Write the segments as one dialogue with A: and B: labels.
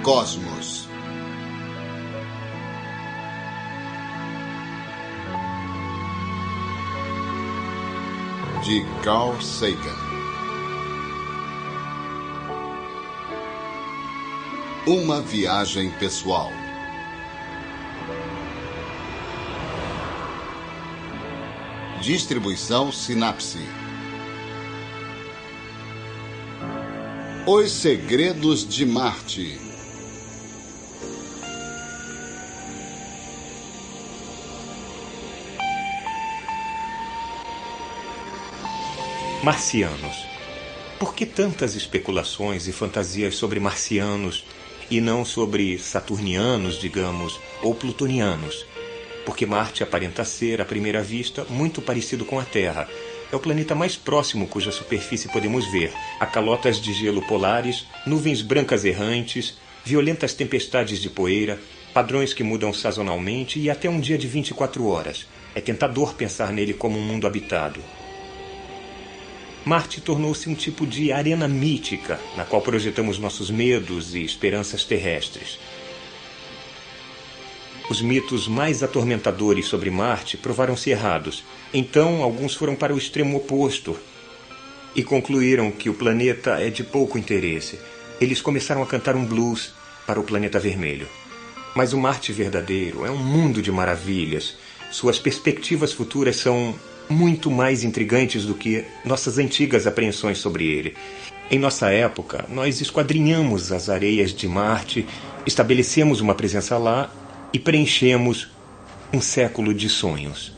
A: Cosmos. De Carl Sagan. Uma viagem pessoal. Distribuição Sinapse. Os Segredos de Marte.
B: Marcianos. Por que tantas especulações e fantasias sobre marcianos e não sobre saturnianos, digamos, ou plutonianos? Porque Marte aparenta ser, à primeira vista, muito parecido com a Terra. É o planeta mais próximo cuja superfície podemos ver. Há calotas de gelo polares, nuvens brancas errantes, violentas tempestades de poeira, padrões que mudam sazonalmente e até um dia de 24 horas. É tentador pensar nele como um mundo habitado. Marte tornou-se um tipo de arena mítica, na qual projetamos nossos medos e esperanças terrestres. Os mitos mais atormentadores sobre Marte provaram-se errados. Então, alguns foram para o extremo oposto e concluíram que o planeta é de pouco interesse. Eles começaram a cantar um blues para o planeta vermelho. Mas o Marte verdadeiro é um mundo de maravilhas. Suas perspectivas futuras são muito mais intrigantes do que nossas antigas apreensões sobre ele. Em nossa época, nós esquadrinhamos as areias de Marte, estabelecemos uma presença lá e preenchemos um século de sonhos.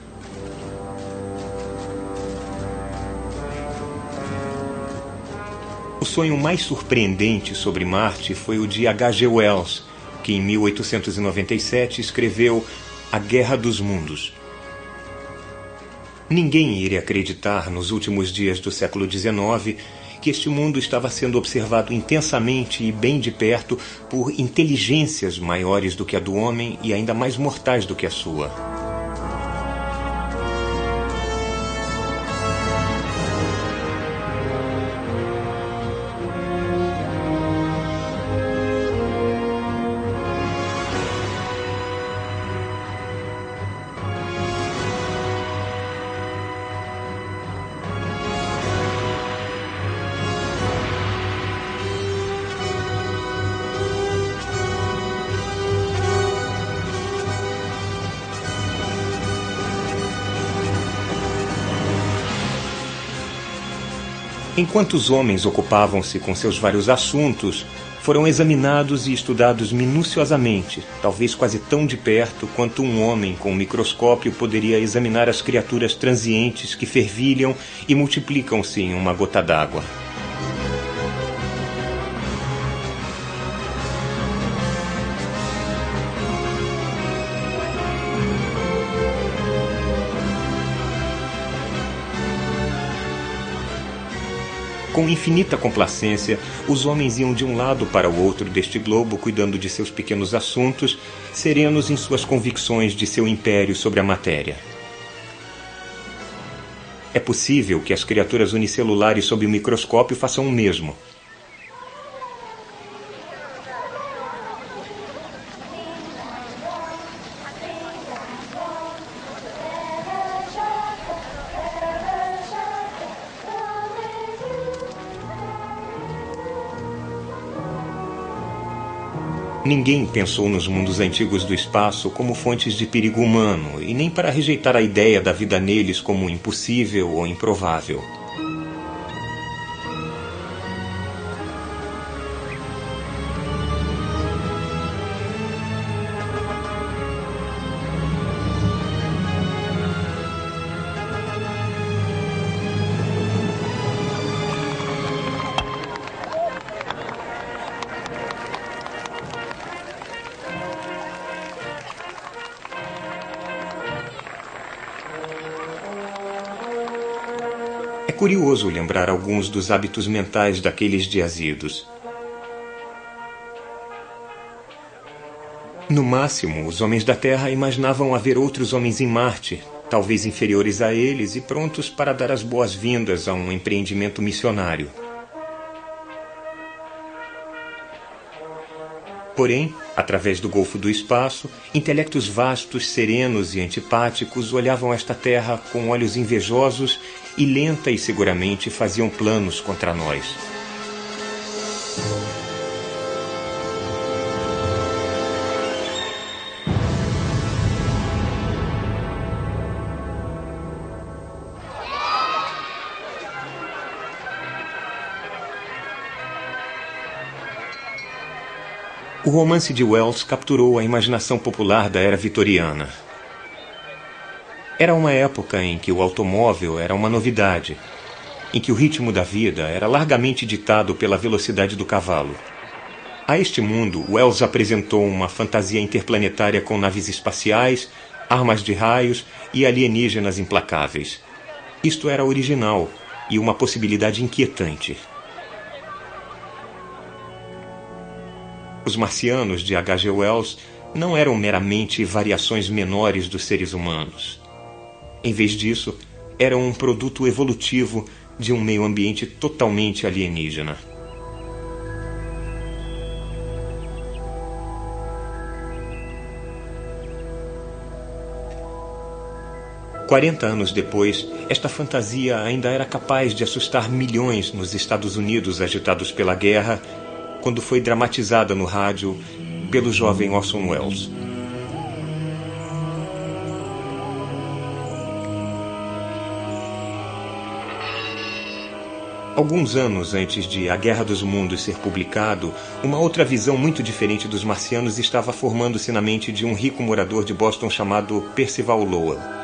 B: O sonho mais surpreendente sobre Marte foi o de H.G. Wells, que em 1897 escreveu A Guerra dos Mundos. Ninguém iria acreditar, nos últimos dias do século XIX, que este mundo estava sendo observado intensamente e bem de perto por inteligências maiores do que a do homem e ainda mais mortais do que a sua. Enquanto os homens ocupavam-se com seus vários assuntos, foram examinados e estudados minuciosamente, talvez quase tão de perto quanto um homem com um microscópio poderia examinar as criaturas transientes que fervilham e multiplicam-se em uma gota d'água. Com infinita complacência, os homens iam de um lado para o outro deste globo, cuidando de seus pequenos assuntos, serenos em suas convicções de seu império sobre a matéria. É possível que as criaturas unicelulares sob o microscópio façam o mesmo. Ninguém pensou nos mundos antigos do espaço como fontes de perigo humano, e nem para rejeitar a ideia da vida neles como impossível ou improvável. É curioso lembrar alguns dos hábitos mentais daqueles dias idos. No máximo, os homens da Terra imaginavam haver outros homens em Marte, talvez inferiores a eles e prontos para dar as boas-vindas a um empreendimento missionário. Porém, através do Golfo do Espaço, intelectos vastos, serenos e antipáticos olhavam esta terra com olhos invejosos e lenta e seguramente faziam planos contra nós. O romance de Wells capturou a imaginação popular da era vitoriana. Era uma época em que o automóvel era uma novidade, em que o ritmo da vida era largamente ditado pela velocidade do cavalo. A este mundo, Wells apresentou uma fantasia interplanetária com naves espaciais, armas de raios e alienígenas implacáveis. Isto era original e uma possibilidade inquietante. Os marcianos de H. G. Wells não eram meramente variações menores dos seres humanos. Em vez disso, eram um produto evolutivo de um meio ambiente totalmente alienígena. Quarenta anos depois, esta fantasia ainda era capaz de assustar milhões nos Estados Unidos agitados pela guerra, quando foi dramatizada no rádio pelo jovem Orson Welles. Alguns anos antes de A Guerra dos Mundos ser publicado, uma outra visão muito diferente dos marcianos estava formando-se na mente de um rico morador de Boston chamado Percival Lowell.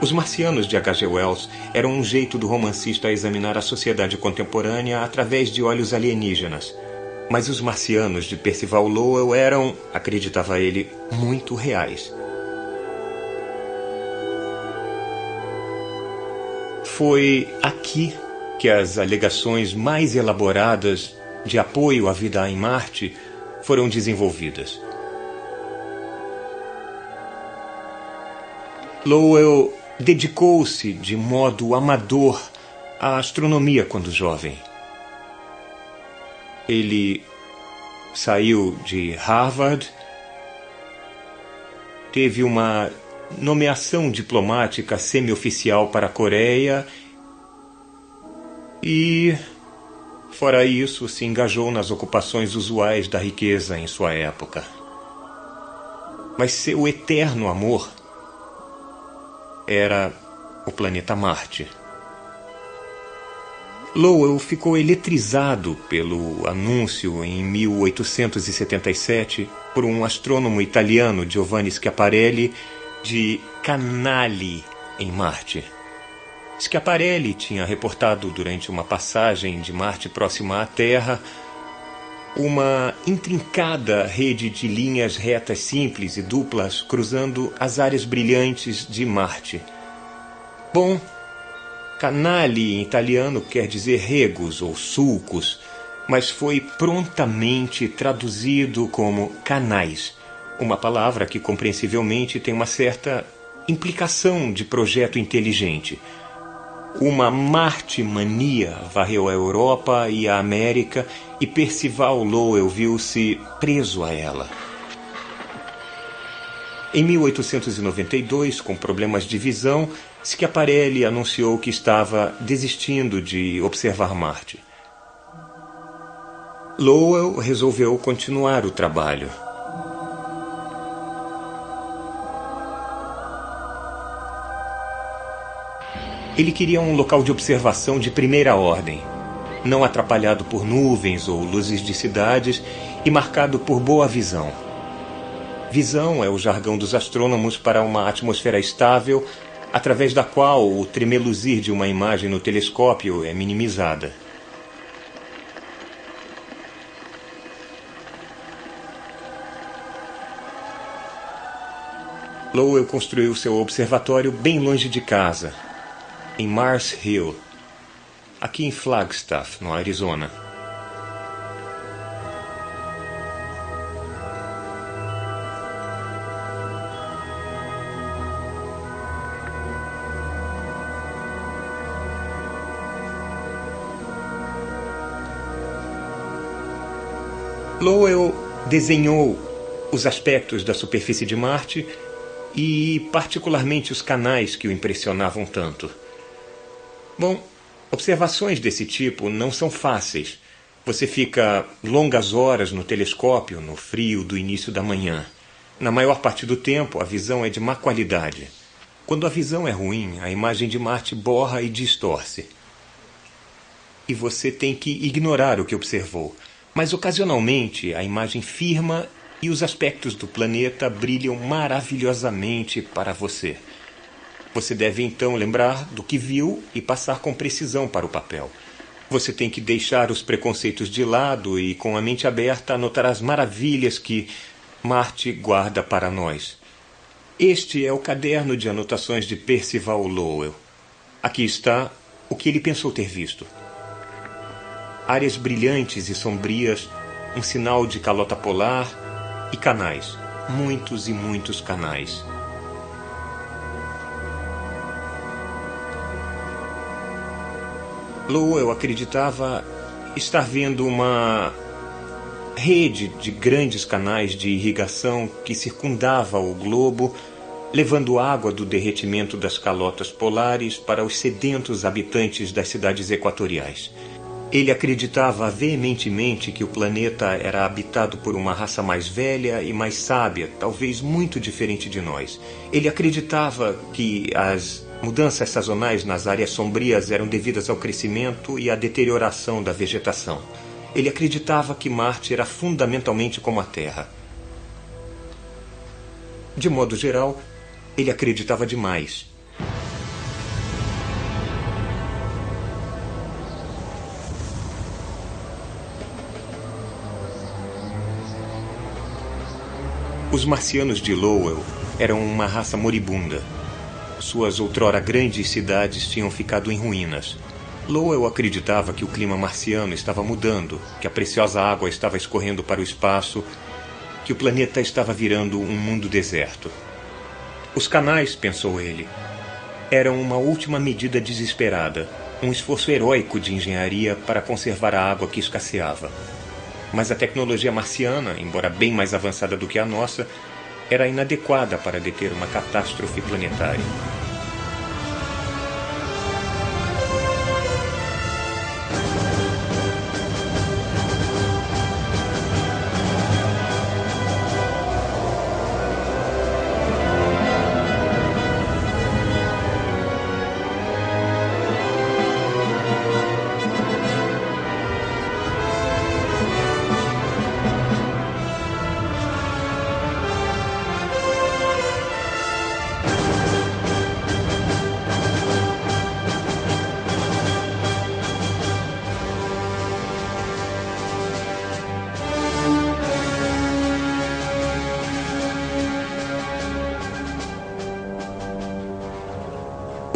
B: Os marcianos de H. G. Wells eram um jeito do romancista a examinar a sociedade contemporânea através de olhos alienígenas. Mas os marcianos de Percival Lowell eram, acreditava ele, muito reais. Foi aqui que as alegações mais elaboradas de apoio à vida em Marte foram desenvolvidas. Lowell dedicou-se de modo amador à astronomia quando jovem. Ele saiu de Harvard, teve uma nomeação diplomática semi-oficial para a Coreia e, fora isso, se engajou nas ocupações usuais da riqueza em sua época. Mas seu eterno amor era o planeta Marte. Lowell ficou eletrizado pelo anúncio em 1877 por um astrônomo italiano, Giovanni Schiaparelli, de canali em Marte. Schiaparelli tinha reportado durante uma passagem de Marte próxima à Terra uma intrincada rede de linhas retas simples e duplas cruzando as áreas brilhantes de Marte. Bom, canali em italiano quer dizer regos ou sulcos, mas foi prontamente traduzido como canais, uma palavra que compreensivelmente tem uma certa implicação de projeto inteligente. Uma Marte-mania varreu a Europa e a América e Percival Lowell viu-se preso a ela. Em 1892, com problemas de visão, Schiaparelli anunciou que estava desistindo de observar Marte. Lowell resolveu continuar o trabalho. Ele queria um local de observação de primeira ordem, não atrapalhado por nuvens ou luzes de cidades e marcado por boa visão. Visão é o jargão dos astrônomos para uma atmosfera estável, através da qual o tremeluzir de uma imagem no telescópio é minimizada. Lowell construiu seu observatório bem longe de casa, em Mars Hill, aqui em Flagstaff, no Arizona. Lowell desenhou os aspectos da superfície de Marte e, particularmente, os canais que o impressionavam tanto. Bom, observações desse tipo não são fáceis. Você fica longas horas no telescópio no frio do início da manhã. Na maior parte do tempo, a visão é de má qualidade. Quando a visão é ruim, a imagem de Marte borra e distorce. E você tem que ignorar o que observou. Mas, ocasionalmente, a imagem firma e os aspectos do planeta brilham maravilhosamente para você. Você deve, então, lembrar do que viu e passar com precisão para o papel. Você tem que deixar os preconceitos de lado e, com a mente aberta, anotar as maravilhas que Marte guarda para nós. Este é o caderno de anotações de Percival Lowell. Aqui está o que ele pensou ter visto. Áreas brilhantes e sombrias, um sinal de calota polar e canais. Muitos e muitos canais. Lowell acreditava estar vendo uma rede de grandes canais de irrigação que circundava o globo, levando água do derretimento das calotas polares para os sedentos habitantes das cidades equatoriais. Ele acreditava veementemente que o planeta era habitado por uma raça mais velha e mais sábia, talvez muito diferente de nós. Ele acreditava que as mudanças sazonais nas áreas sombrias eram devidas ao crescimento e à deterioração da vegetação. Ele acreditava que Marte era fundamentalmente como a Terra. De modo geral, ele acreditava demais. Os marcianos de Lowell eram uma raça moribunda. Suas outrora grandes cidades tinham ficado em ruínas. Lowell acreditava que o clima marciano estava mudando, que a preciosa água estava escorrendo para o espaço, que o planeta estava virando um mundo deserto. Os canais, pensou ele, eram uma última medida desesperada, um esforço heróico de engenharia para conservar a água que escasseava. Mas a tecnologia marciana, embora bem mais avançada do que a nossa, era inadequada para deter uma catástrofe planetária.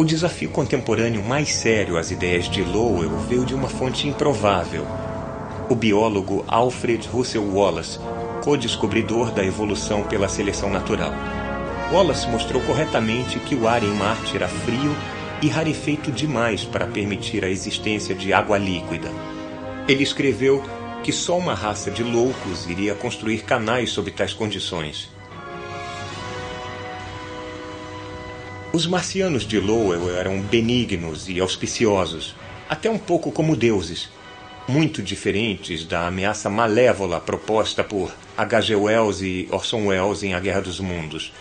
B: O desafio contemporâneo mais sério às ideias de Lowell veio de uma fonte improvável. O biólogo Alfred Russel Wallace, co-descobridor da evolução pela seleção natural. Wallace mostrou corretamente que o ar em Marte era frio e rarefeito demais para permitir a existência de água líquida. Ele escreveu que só uma raça de loucos iria construir canais sob tais condições. Os marcianos de Lowell eram benignos e auspiciosos, até um pouco como deuses, muito diferentes da ameaça malévola proposta por H.G. Wells e Orson Welles em A Guerra dos Mundos.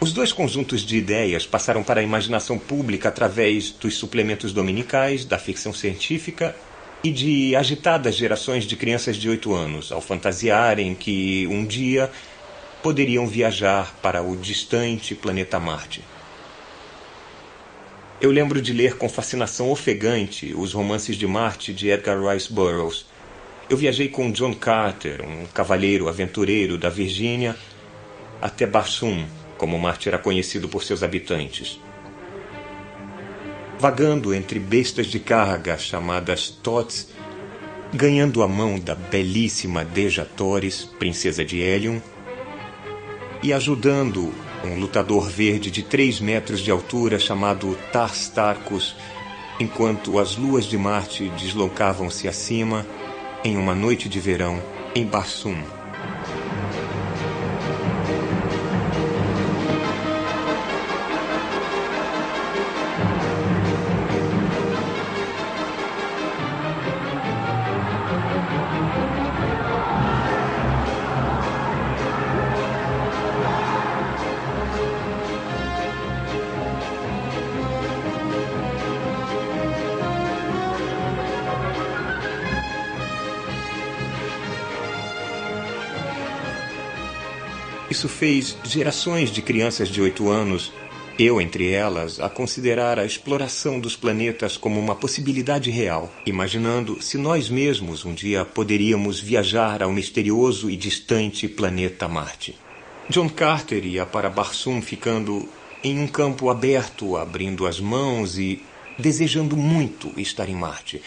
B: Os dois conjuntos de ideias passaram para a imaginação pública através dos suplementos dominicais, da ficção científica e de agitadas gerações de crianças de 8 anos, ao fantasiarem que, um dia, poderiam viajar para o distante planeta Marte. Eu lembro de ler com fascinação ofegante os romances de Marte de Edgar Rice Burroughs. Eu viajei com John Carter, um cavalheiro aventureiro da Virgínia, até Barsoom, como Marte era conhecido por seus habitantes. Vagando entre bestas de carga chamadas Tots, ganhando a mão da belíssima Deja Torres, princesa de Helium, e ajudando um lutador verde de 3 metros de altura chamado Tars Tarkus, enquanto as luas de Marte deslocavam-se acima em uma noite de verão em Barsoom. Isso fez gerações de crianças de 8 anos, eu entre elas, a considerar a exploração dos planetas como uma possibilidade real, imaginando se nós mesmos um dia poderíamos viajar ao misterioso e distante planeta Marte. John Carter ia para Barsoom ficando em um campo aberto, abrindo as mãos e desejando muito estar em Marte.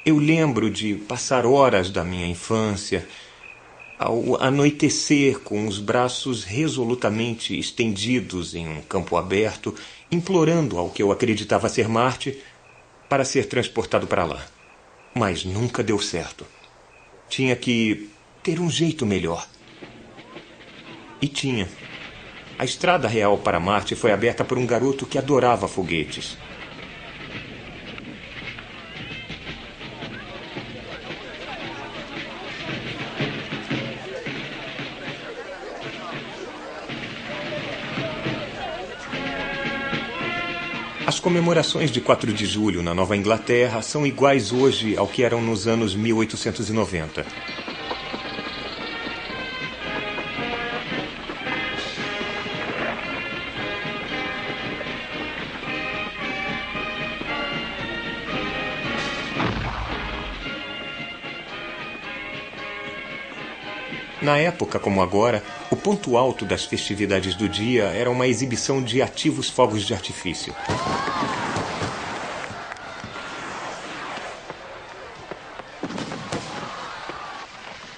B: Eu lembro de passar horas da minha infância ao anoitecer com os braços resolutamente estendidos em um campo aberto, implorando ao que eu acreditava ser Marte para ser transportado para lá. Mas nunca deu certo. Tinha que ter um jeito melhor. E tinha. A estrada real para Marte foi aberta por um garoto que adorava foguetes. As comemorações de 4 de julho na Nova Inglaterra são iguais hoje ao que eram nos anos 1890. Na época, como agora, o ponto alto das festividades do dia era uma exibição de ativos fogos de artifício.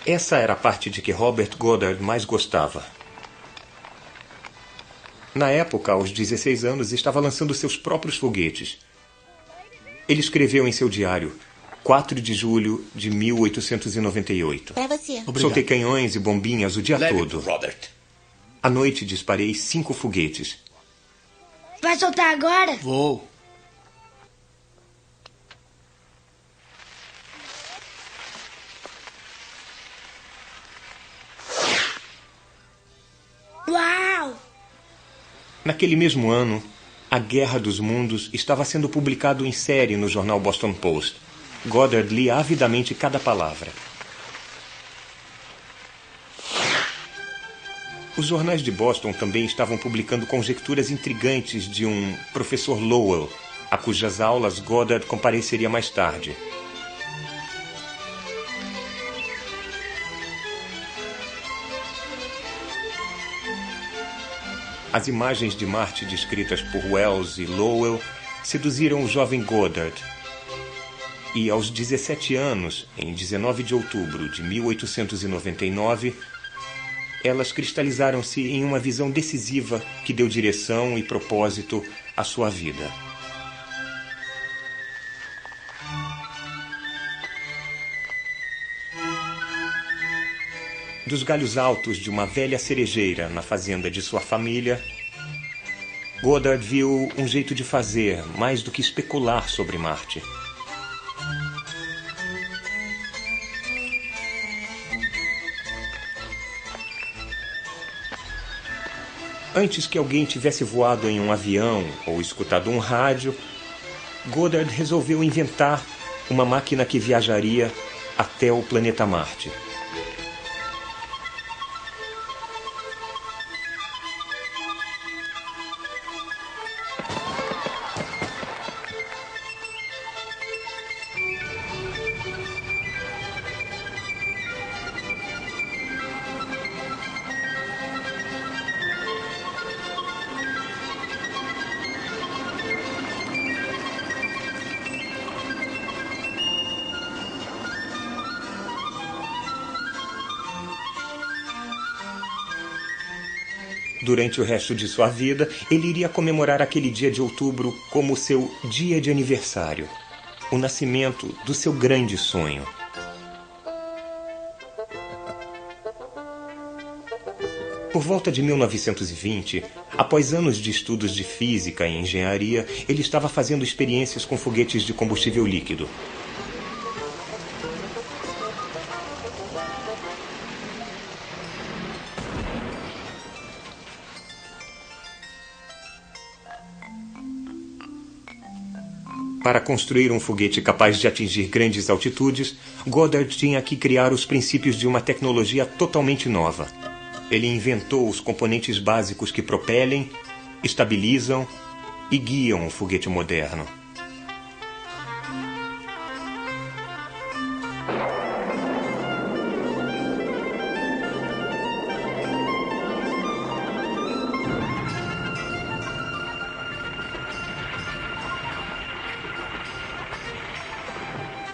B: Essa era a parte de que Robert Goddard mais gostava. Na época, aos 16 anos, estava lançando seus próprios foguetes. Ele escreveu em seu diário: 4 de julho de 1898.
C: Pra você.
D: Obrigado.
B: Soltei canhões e bombinhas o dia
D: Leve,
B: todo.
D: Robert.
B: À noite disparei 5 foguetes.
C: Vai soltar agora?
D: Vou.
C: Uau!
B: Naquele mesmo ano, A Guerra dos Mundos estava sendo publicado em série no jornal Boston Post. Goddard lia avidamente cada palavra. Os jornais de Boston também estavam publicando conjecturas intrigantes de um professor Lowell, a cujas aulas Goddard compareceria mais tarde. As imagens de Marte descritas por Wells e Lowell seduziram o jovem Goddard. E aos 17 anos, em 19 de outubro de 1899, elas cristalizaram-se em uma visão decisiva que deu direção e propósito à sua vida. Dos galhos altos de uma velha cerejeira na fazenda de sua família, Goddard viu um jeito de fazer mais do que especular sobre Marte. Antes que alguém tivesse voado em um avião ou escutado um rádio, Goddard resolveu inventar uma máquina que viajaria até o planeta Marte. Durante o resto de sua vida, ele iria comemorar aquele dia de outubro como seu dia de aniversário, o nascimento do seu grande sonho. Por volta de 1920, após anos de estudos de física e engenharia, ele estava fazendo experiências com foguetes de combustível líquido. Para construir um foguete capaz de atingir grandes altitudes, Goddard tinha que criar os princípios de uma tecnologia totalmente nova. Ele inventou os componentes básicos que propelem, estabilizam e guiam o foguete moderno.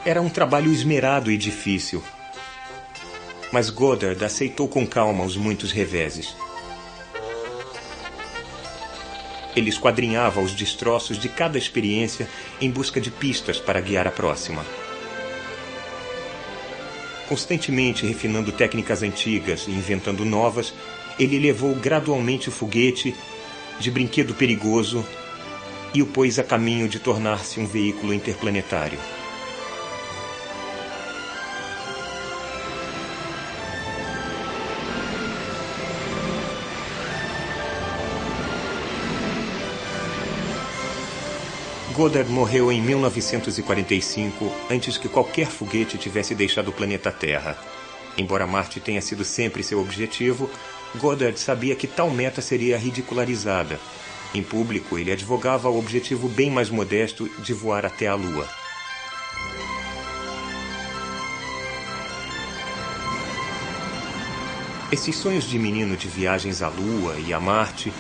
B: Era um trabalho esmerado e difícil, mas Goddard aceitou com calma os muitos reveses. Ele esquadrinhava os destroços de cada experiência em busca de pistas para guiar a próxima. Constantemente refinando técnicas antigas e inventando novas, ele levou gradualmente o foguete de brinquedo perigoso e o pôs a caminho de tornar-se um veículo interplanetário. Goddard morreu em 1945, antes que qualquer foguete tivesse deixado o planeta Terra. Embora Marte tenha sido sempre seu objetivo, Goddard sabia que tal meta seria ridicularizada. Em público, ele advogava o objetivo bem mais modesto de voar até a Lua. Esses sonhos de menino de viagens à Lua e a Marte,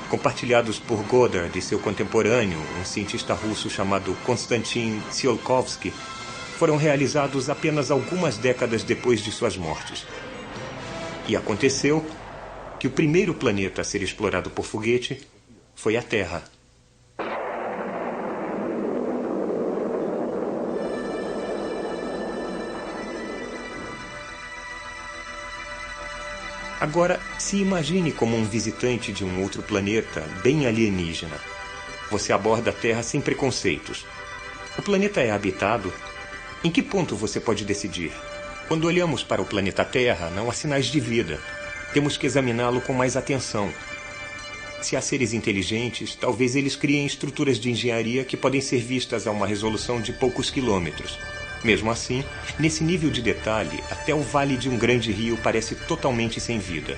B: compartilhados por Goddard e seu contemporâneo, um cientista russo chamado Konstantin Tsiolkovsky, foram realizados apenas algumas décadas depois de suas mortes. E aconteceu que o primeiro planeta a ser explorado por foguete foi a Terra. Agora, se imagine como um visitante de um outro planeta, bem alienígena. Você aborda a Terra sem preconceitos. O planeta é habitado? Em que ponto você pode decidir? Quando olhamos para o planeta Terra, não há sinais de vida. Temos que examiná-lo com mais atenção. Se há seres inteligentes, talvez eles criem estruturas de engenharia que podem ser vistas a uma resolução de poucos quilômetros. Mesmo assim, nesse nível de detalhe, até o vale de um grande rio parece totalmente sem vida.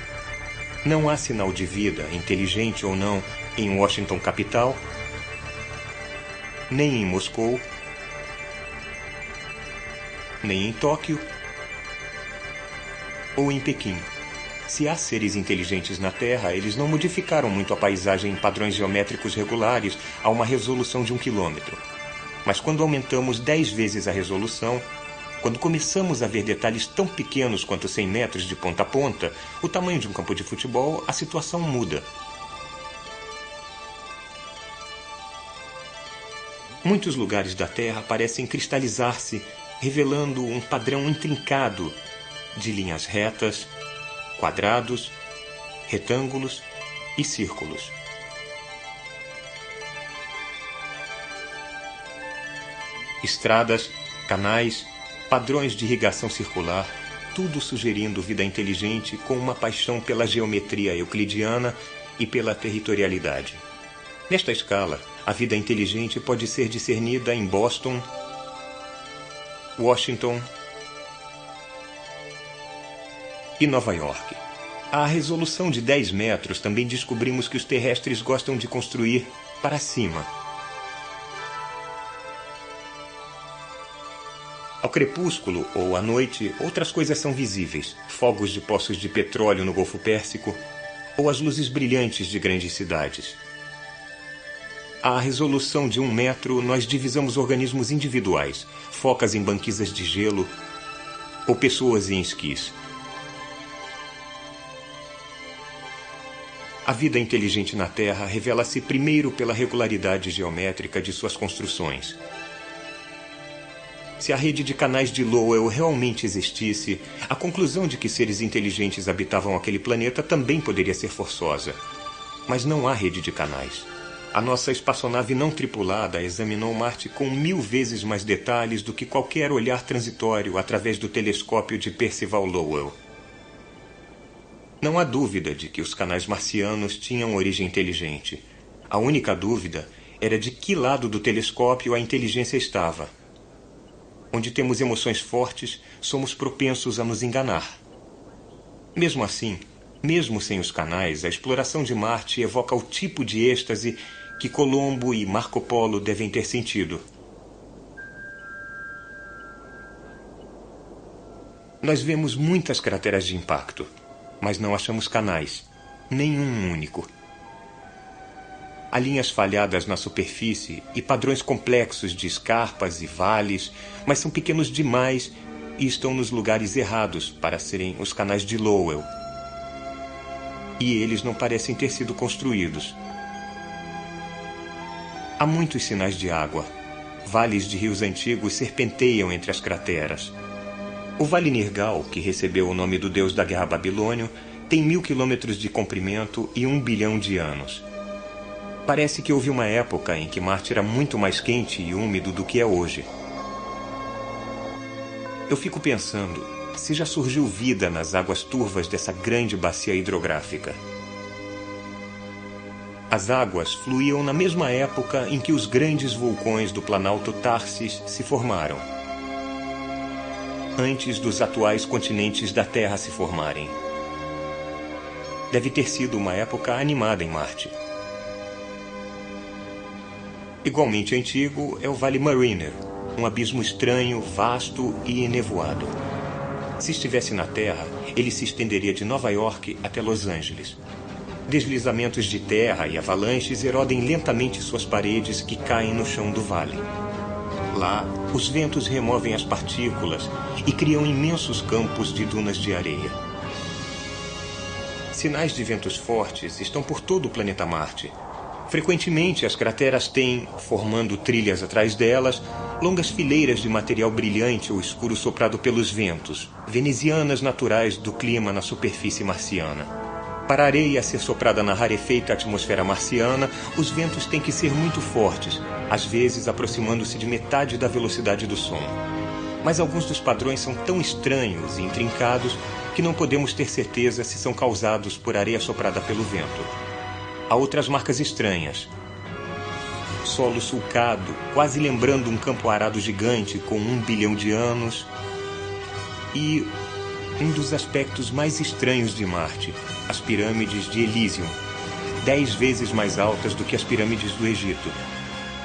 B: Não há sinal de vida, inteligente ou não, em Washington capital, nem em Moscou, nem em Tóquio ou em Pequim. Se há seres inteligentes na Terra, eles não modificaram muito a paisagem em padrões geométricos regulares a uma resolução de 1 quilômetro. Mas quando aumentamos 10 vezes a resolução, quando começamos a ver detalhes tão pequenos quanto 100 metros de ponta a ponta, o tamanho de um campo de futebol, a situação muda. Muitos lugares da Terra parecem cristalizar-se, revelando um padrão intrincado de linhas retas, quadrados, retângulos e círculos. Estradas, canais, padrões de irrigação circular, tudo sugerindo vida inteligente com uma paixão pela geometria euclidiana e pela territorialidade. Nesta escala, a vida inteligente pode ser discernida em Boston, Washington e Nova York. À resolução de 10 metros, também descobrimos que os terrestres gostam de construir para cima. Ao crepúsculo ou à noite, outras coisas são visíveis. Fogos de poços de petróleo no Golfo Pérsico ou as luzes brilhantes de grandes cidades. À resolução de 1 metro, nós divisamos organismos individuais, focas em banquisas de gelo ou pessoas em esquis. A vida inteligente na Terra revela-se primeiro pela regularidade geométrica de suas construções. Se a rede de canais de Lowell realmente existisse, a conclusão de que seres inteligentes habitavam aquele planeta também poderia ser forçosa. Mas não há rede de canais. A nossa espaçonave não tripulada examinou Marte com 1000 vezes mais detalhes do que qualquer olhar transitório através do telescópio de Percival Lowell. Não há dúvida de que os canais marcianos tinham origem inteligente. A única dúvida era de que lado do telescópio a inteligência estava. Onde temos emoções fortes, somos propensos a nos enganar. Mesmo assim, mesmo sem os canais, a exploração de Marte evoca o tipo de êxtase que Colombo e Marco Polo devem ter sentido. Nós vemos muitas crateras de impacto, mas não achamos canais, nenhum único. Há linhas falhadas na superfície e padrões complexos de escarpas e vales, mas são pequenos demais e estão nos lugares errados para serem os canais de Lowell. E eles não parecem ter sido construídos. Há muitos sinais de água. Vales de rios antigos serpenteiam entre as crateras. O Vale Nergal, que recebeu o nome do deus da guerra babilônio, tem 1000 quilômetros de comprimento e 1 bilhão de anos. Parece que houve uma época em que Marte era muito mais quente e úmido do que é hoje. Eu fico pensando se já surgiu vida nas águas turvas dessa grande bacia hidrográfica. As águas fluíam na mesma época em que os grandes vulcões do Planalto Tarsis se formaram, antes dos atuais continentes da Terra se formarem. Deve ter sido uma época animada em Marte. Igualmente antigo é o Vale Mariner, um abismo estranho, vasto e enevoado. Se estivesse na Terra, ele se estenderia de Nova York até Los Angeles. Deslizamentos de terra e avalanches erodem lentamente suas paredes que caem no chão do vale. Lá, os ventos removem as partículas e criam imensos campos de dunas de areia. Sinais de ventos fortes estão por todo o planeta Marte. Frequentemente, as crateras têm, formando trilhas atrás delas, longas fileiras de material brilhante ou escuro soprado pelos ventos, venezianas naturais do clima na superfície marciana. Para a areia ser soprada na rarefeita atmosfera marciana, os ventos têm que ser muito fortes, às vezes aproximando-se de metade da velocidade do som. Mas alguns dos padrões são tão estranhos e intrincados que não podemos ter certeza se são causados por areia soprada pelo vento. Há outras marcas estranhas. Solo sulcado, quase lembrando um campo arado gigante com 1 bilhão de anos. E um dos aspectos mais estranhos de Marte, as pirâmides de Elysium, 10 vezes mais altas do que as pirâmides do Egito.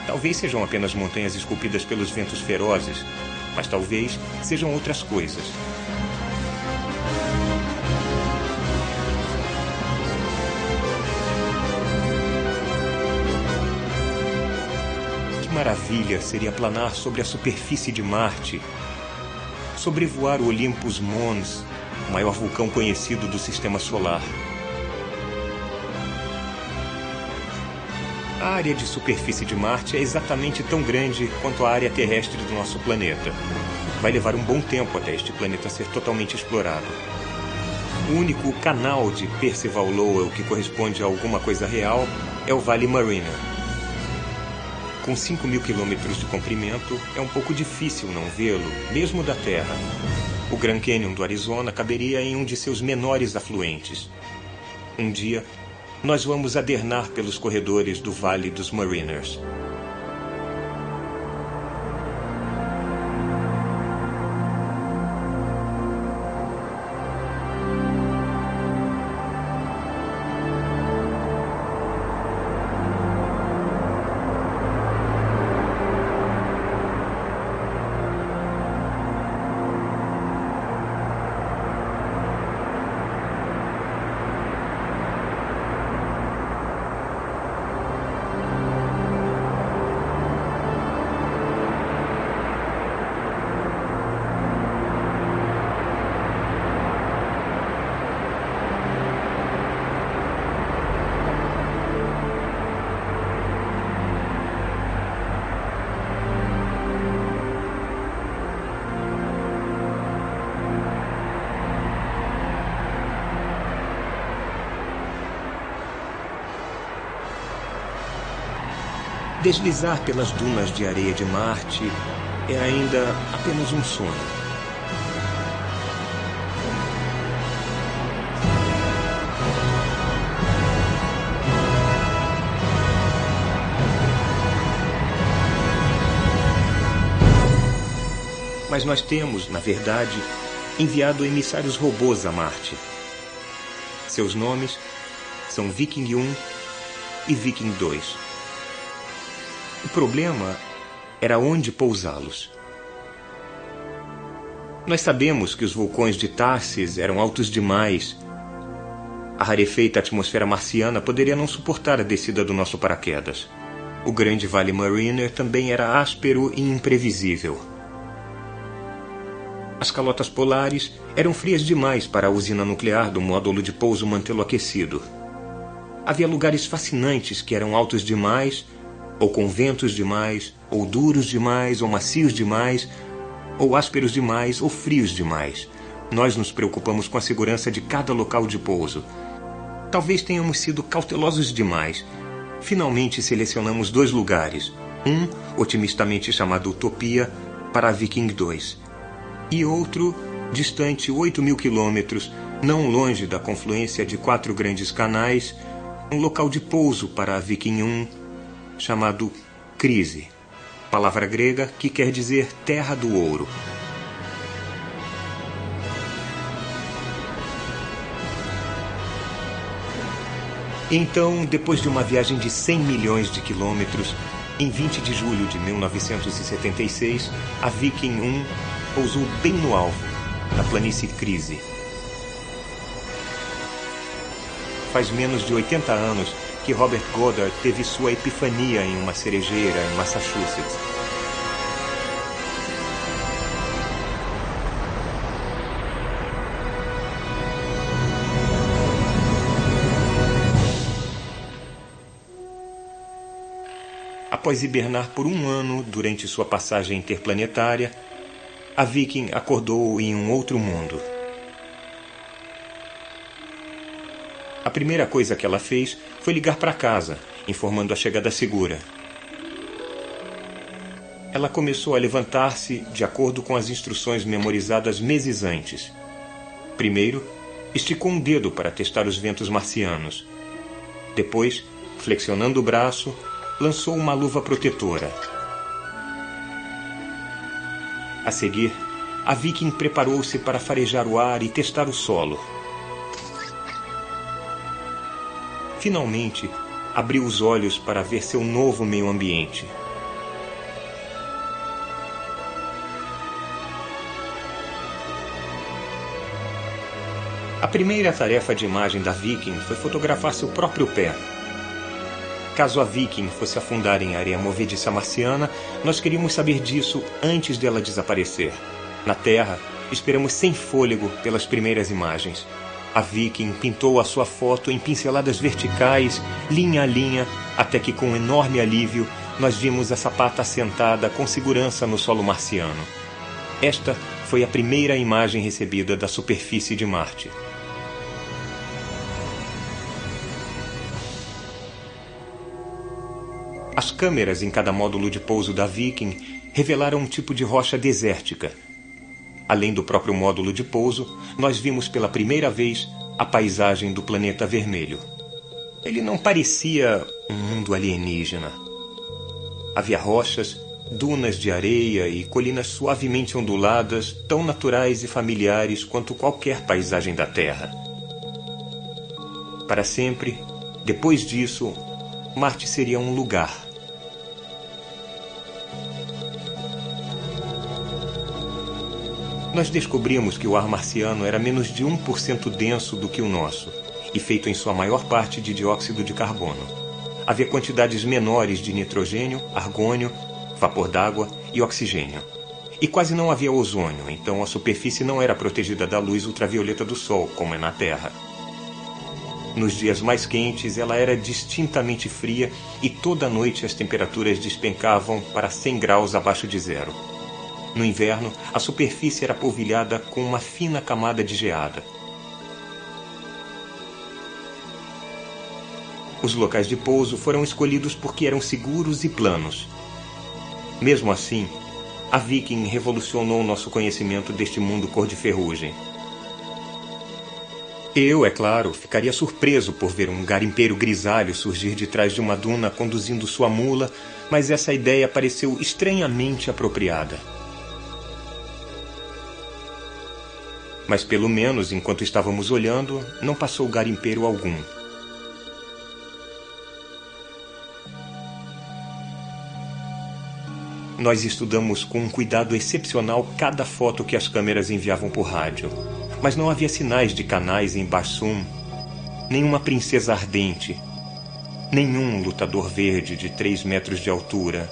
B: Talvez sejam apenas montanhas esculpidas pelos ventos ferozes, mas talvez sejam outras coisas. Maravilha seria planar sobre a superfície de Marte, sobrevoar o Olympus Mons, o maior vulcão conhecido do Sistema Solar. A área de superfície de Marte é exatamente tão grande quanto a área terrestre do nosso planeta. Vai levar um bom tempo até este planeta ser totalmente explorado. O único canal de Percival Lowell que corresponde a alguma coisa real é o Vale Mariner. Com 5.000 quilômetros de comprimento, é um pouco difícil não vê-lo, mesmo da Terra. O Grand Canyon do Arizona caberia em um de seus menores afluentes. Um dia, nós vamos adernar pelos corredores do Vale dos Mariners. Deslizar pelas dunas de areia de Marte é ainda apenas um sonho. Mas nós temos, na verdade, enviado emissários robôs a Marte. Seus nomes são Viking 1 e Viking 2. O problema era onde pousá-los. Nós sabemos que os vulcões de Tharsis eram altos demais. A rarefeita atmosfera marciana poderia não suportar a descida do nosso paraquedas. O grande Vale Mariner também era áspero e imprevisível. As calotas polares eram frias demais para a usina nuclear do módulo de pouso mantê-lo aquecido. Havia lugares fascinantes que eram altos demais, ou com ventos demais, ou duros demais, ou macios demais, ou ásperos demais, ou frios demais. Nós nos preocupamos com a segurança de cada local de pouso. Talvez tenhamos sido cautelosos demais. Finalmente selecionamos 2 lugares. Um, otimistamente chamado Utopia, para a Viking 2. E outro, distante 8.000 quilômetros, não longe da confluência de 4 grandes canais, um local de pouso para a Viking 1, chamado Crise, palavra grega que quer dizer terra do ouro. Então, depois de uma viagem de 100 milhões de quilômetros, em 20 de julho de 1976, a Viking 1 pousou bem no alvo, na planície Crise. Faz menos de 80 anos que Robert Goddard teve sua epifania em uma cerejeira em Massachusetts. Após hibernar por 1 ano durante sua passagem interplanetária, a Viking acordou em um outro mundo. A primeira coisa que ela fez foi ligar para casa, informando a chegada segura. Ela começou a levantar-se de acordo com as instruções memorizadas meses antes. Primeiro, esticou um dedo para testar os ventos marcianos. Depois, flexionando o braço, lançou uma luva protetora. A seguir, a Viking preparou-se para farejar o ar e testar o solo. Finalmente, abriu os olhos para ver seu novo meio ambiente. A primeira tarefa de imagem da Viking foi fotografar seu próprio pé. Caso a Viking fosse afundar em areia movediça marciana, nós queríamos saber disso antes dela desaparecer. Na Terra, esperamos sem fôlego pelas primeiras imagens. A Viking pintou a sua foto em pinceladas verticais, linha a linha, até que, com um enorme alívio, nós vimos a sapata assentada com segurança no solo marciano. Esta foi a primeira imagem recebida da superfície de Marte. As câmeras em cada módulo de pouso da Viking revelaram um tipo de rocha desértica. Além do próprio módulo de pouso, nós vimos pela primeira vez a paisagem do planeta vermelho. Ele não parecia um mundo alienígena. Havia rochas, dunas de areia e colinas suavemente onduladas, tão naturais e familiares quanto qualquer paisagem da Terra. Para sempre, depois disso, Marte seria um lugar. Nós descobrimos que o ar marciano era menos de 1% denso do que o nosso, e feito em sua maior parte de dióxido de carbono. Havia quantidades menores de nitrogênio, argônio, vapor d'água e oxigênio. E quase não havia ozônio, então a superfície não era protegida da luz ultravioleta do Sol, como é na Terra. Nos dias mais quentes, ela era distintamente fria e toda noite as temperaturas despencavam para 100 graus abaixo de zero. No inverno, a superfície era polvilhada com uma fina camada de geada. Os locais de pouso foram escolhidos porque eram seguros e planos. Mesmo assim, a Viking revolucionou nosso conhecimento deste mundo cor de ferrugem. Eu, é claro, ficaria surpreso por ver um garimpeiro grisalho surgir de trás de uma duna conduzindo sua mula, mas essa ideia pareceu estranhamente apropriada. Mas pelo menos, enquanto estávamos olhando, não passou garimpeiro algum. Nós estudamos com um cuidado excepcional cada foto que as câmeras enviavam por rádio. Mas não havia sinais de canais em Barsoom, nenhuma princesa ardente, nenhum lutador verde de 3 metros de altura,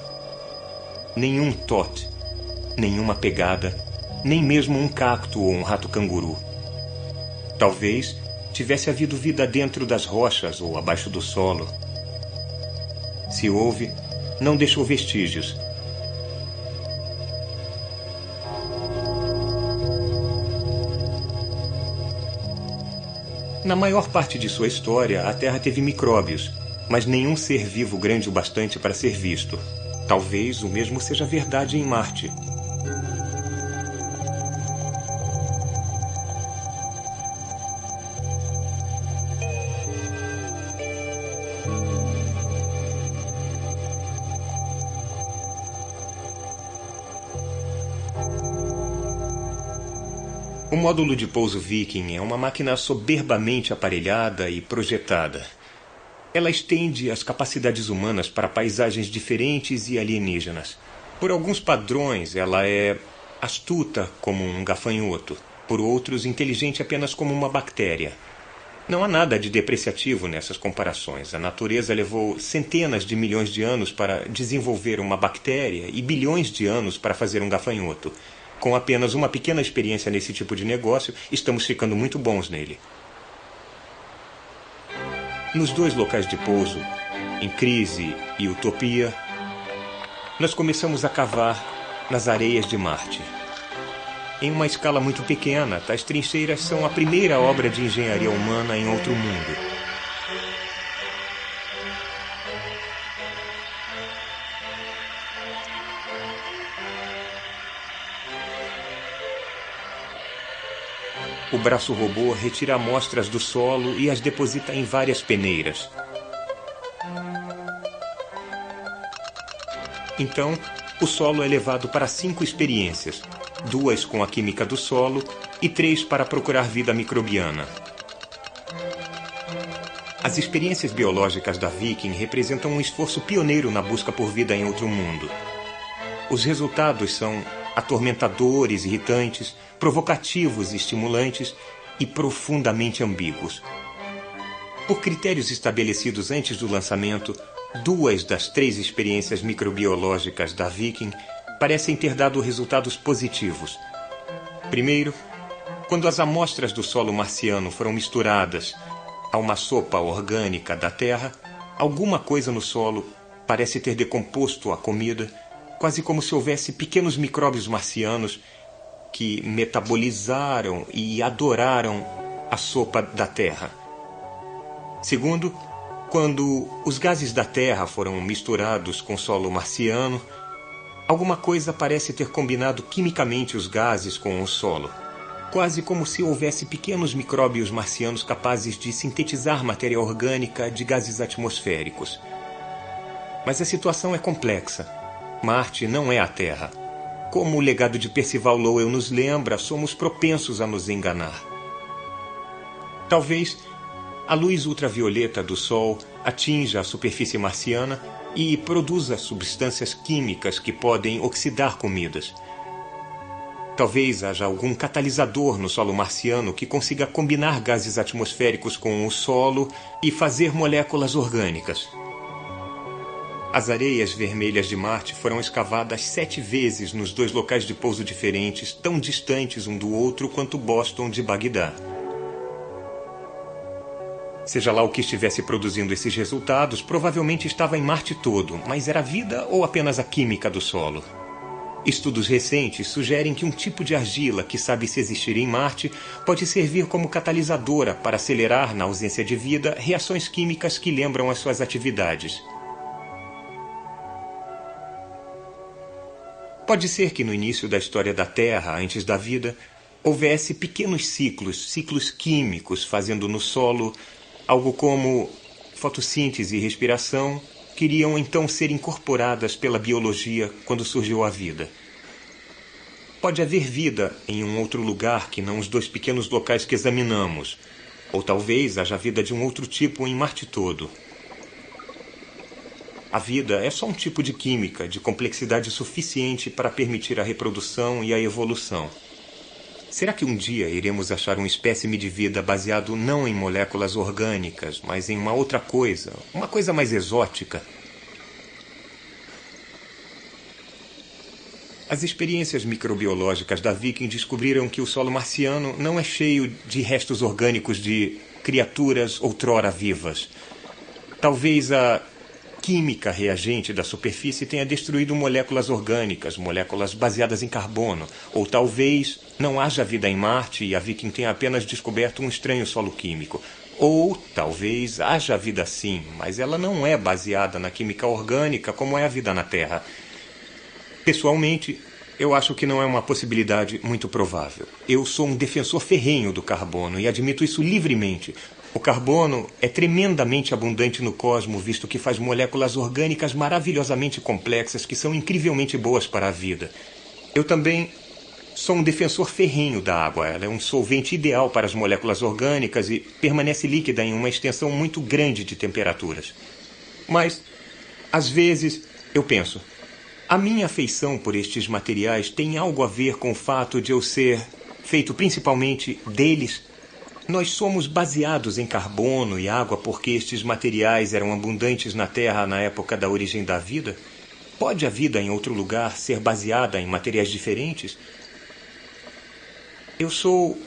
B: nenhum tot, nenhuma pegada, nem mesmo um cacto ou um rato-canguru. Talvez tivesse havido vida dentro das rochas ou abaixo do solo. Se houve, não deixou vestígios. Na maior parte de sua história, a Terra teve micróbios, mas nenhum ser vivo grande o bastante para ser visto. Talvez o mesmo seja verdade em Marte. O módulo de pouso Viking é uma máquina soberbamente aparelhada e projetada. Ela estende as capacidades humanas para paisagens diferentes e alienígenas. Por alguns padrões, ela é astuta como um gafanhoto. Por outros, inteligente apenas como uma bactéria. Não há nada de depreciativo nessas comparações. A natureza levou centenas de milhões de anos para desenvolver uma bactéria e bilhões de anos para fazer um gafanhoto. Com apenas uma pequena experiência nesse tipo de negócio, estamos ficando muito bons nele. Nos 2 locais de pouso, em Crise e Utopia, nós começamos a cavar nas areias de Marte. Em uma escala muito pequena, tais trincheiras são a primeira obra de engenharia humana em outro mundo. O braço robô retira amostras do solo e as deposita em várias peneiras. Então, o solo é levado para 5 experiências, 2 com a química do solo e 3 para procurar vida microbiana. As experiências biológicas da Viking representam um esforço pioneiro na busca por vida em outro mundo. Os resultados são atormentadores, irritantes, provocativos e estimulantes e profundamente ambíguos. Por critérios estabelecidos antes do lançamento, 2 das 3 experiências microbiológicas da Viking parecem ter dado resultados positivos. Primeiro, quando as amostras do solo marciano foram misturadas a uma sopa orgânica da Terra, alguma coisa no solo parece ter decomposto a comida, quase como se houvesse pequenos micróbios marcianos que metabolizaram e adoraram a sopa da Terra. Segundo, quando os gases da Terra foram misturados com solo marciano, alguma coisa parece ter combinado quimicamente os gases com o solo, quase como se houvesse pequenos micróbios marcianos capazes de sintetizar matéria orgânica de gases atmosféricos. Mas a situação é complexa. Marte não é a Terra. Como o legado de Percival Lowell nos lembra, somos propensos a nos enganar. Talvez a luz ultravioleta do Sol atinja a superfície marciana e produza substâncias químicas que podem oxidar comidas. Talvez haja algum catalisador no solo marciano que consiga combinar gases atmosféricos com o solo e fazer moléculas orgânicas. As areias vermelhas de Marte foram escavadas 7 vezes nos 2 locais de pouso diferentes, tão distantes um do outro quanto Boston de Bagdá. Seja lá o que estivesse produzindo esses resultados, provavelmente estava em Marte todo, mas era vida ou apenas a química do solo? Estudos recentes sugerem que um tipo de argila que sabe se existir em Marte pode servir como catalisadora para acelerar, na ausência de vida, reações químicas que lembram as suas atividades. Pode ser que no início da história da Terra, antes da vida, houvesse pequenos ciclos químicos fazendo no solo algo como fotossíntese e respiração, que iriam então ser incorporadas pela biologia quando surgiu a vida. Pode haver vida em um outro lugar que não os 2 pequenos locais que examinamos, ou talvez haja vida de um outro tipo em Marte todo. A vida é só um tipo de química de complexidade suficiente para permitir a reprodução e a evolução. Será que um dia iremos achar um espécime de vida baseado não em moléculas orgânicas, mas em uma outra coisa, uma coisa mais exótica? As experiências microbiológicas da Viking descobriram que o solo marciano não é cheio de restos orgânicos de criaturas outrora vivas. Talvez a química reagente da superfície tenha destruído moléculas orgânicas, moléculas baseadas em carbono. Ou talvez não haja vida em Marte e a Viking tenha apenas descoberto um estranho solo químico. Ou talvez haja vida sim, mas ela não é baseada na química orgânica como é a vida na Terra. Pessoalmente, eu acho que não é uma possibilidade muito provável. Eu sou um defensor ferrenho do carbono e admito isso livremente. O carbono é tremendamente abundante no cosmos, visto que faz moléculas orgânicas maravilhosamente complexas que são incrivelmente boas para a vida. Eu também sou um defensor ferrenho da água. Ela é um solvente ideal para as moléculas orgânicas e permanece líquida em uma extensão muito grande de temperaturas. Mas, às vezes, eu penso, a minha afeição por estes materiais tem algo a ver com o fato de eu ser feito principalmente deles. Nós somos baseados em carbono e água porque estes materiais eram abundantes na Terra na época da origem da vida? Pode a vida em outro lugar ser baseada em materiais diferentes? Eu sou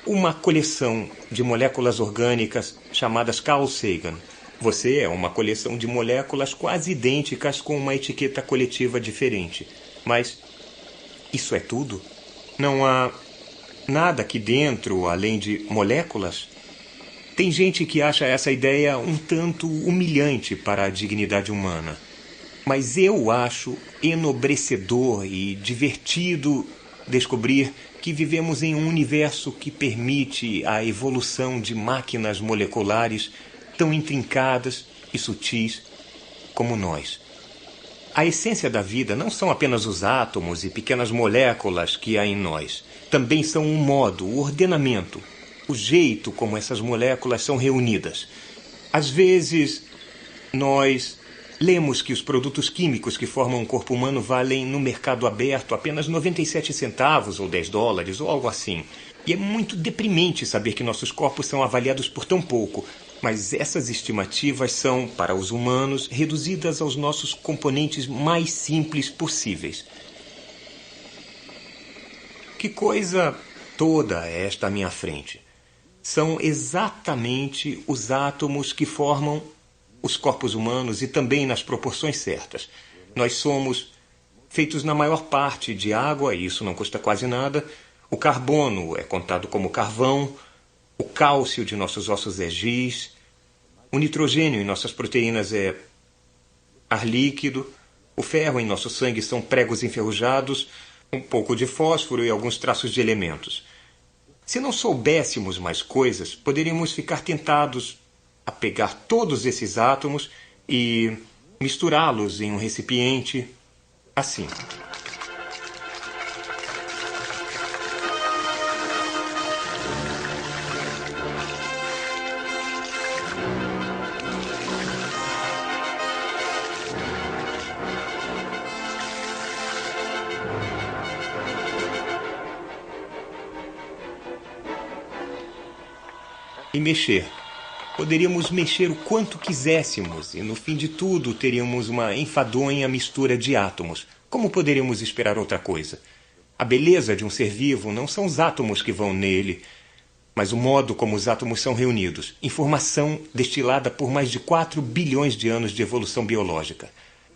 B: uma coleção de moléculas orgânicas chamadas Carl Sagan. Você é uma coleção de moléculas quase idênticas com uma etiqueta coletiva diferente. Mas isso é tudo? Não há nada aqui dentro além de moléculas? Tem gente que acha essa ideia um tanto humilhante para a dignidade humana. Mas eu acho enobrecedor e divertido descobrir que vivemos em um universo que permite a evolução de máquinas moleculares tão intrincadas e sutis como nós. A essência da vida não são apenas os átomos e pequenas moléculas que há em nós. Também são o modo, o ordenamento, o jeito como essas moléculas são reunidas. Às vezes, nós lemos que os produtos químicos que formam um corpo humano valem no mercado aberto apenas 97 centavos ou $10 ou algo assim. E é muito deprimente saber que nossos corpos são avaliados por tão pouco. Mas essas estimativas são, para os humanos, reduzidas aos nossos componentes mais simples possíveis. Que coisa toda é esta à minha frente? São exatamente os átomos que formam os corpos humanos e também nas proporções certas. Nós somos feitos na maior parte de água, e isso não custa quase nada. O carbono é contado como carvão. O cálcio de nossos ossos é giz. O nitrogênio em nossas proteínas é ar líquido. O ferro em nosso sangue são pregos enferrujados, um pouco de fósforo e alguns traços de elementos. Se não soubéssemos mais coisas, poderíamos ficar tentados a pegar todos esses átomos e misturá-los em um recipiente assim. E mexer. Poderíamos mexer o quanto quiséssemos e, no fim de tudo, teríamos uma enfadonha mistura de átomos. Como poderíamos esperar outra coisa? A beleza de um ser vivo não são os átomos que vão nele, mas o modo como os átomos são reunidos. Informação destilada por mais de 4 bilhões de anos de evolução biológica.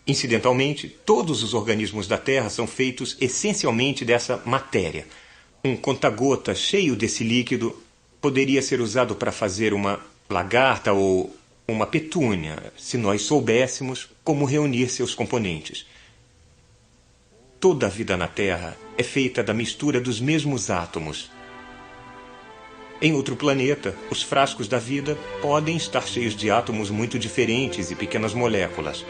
B: Incidentalmente, todos os organismos da Terra são feitos essencialmente dessa matéria. Um conta-gotas cheio desse líquido poderia ser usado para fazer uma lagarta ou uma petúnia, se nós soubéssemos como reunir seus componentes. Toda a vida na Terra é feita da mistura dos mesmos átomos. Em outro planeta, os frascos da vida podem estar cheios de átomos muito diferentes e pequenas moléculas.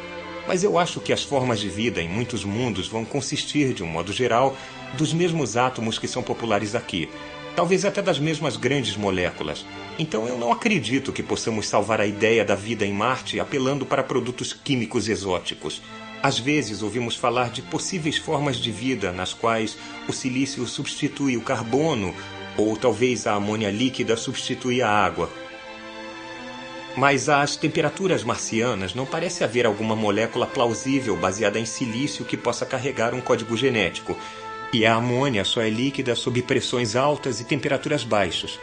B: Mas eu acho que as formas de vida em muitos mundos vão consistir, de um modo geral, dos mesmos átomos que são populares aqui. Talvez até das mesmas grandes moléculas. Então eu não acredito que possamos salvar a ideia da vida em Marte apelando para produtos químicos exóticos. Às vezes ouvimos falar de possíveis formas de vida nas quais o silício substitui o carbono, ou talvez a amônia líquida substitui a água. Mas às temperaturas marcianas não parece haver alguma molécula plausível baseada em silício que possa carregar um código genético. E a amônia só é líquida sob pressões altas e temperaturas baixas.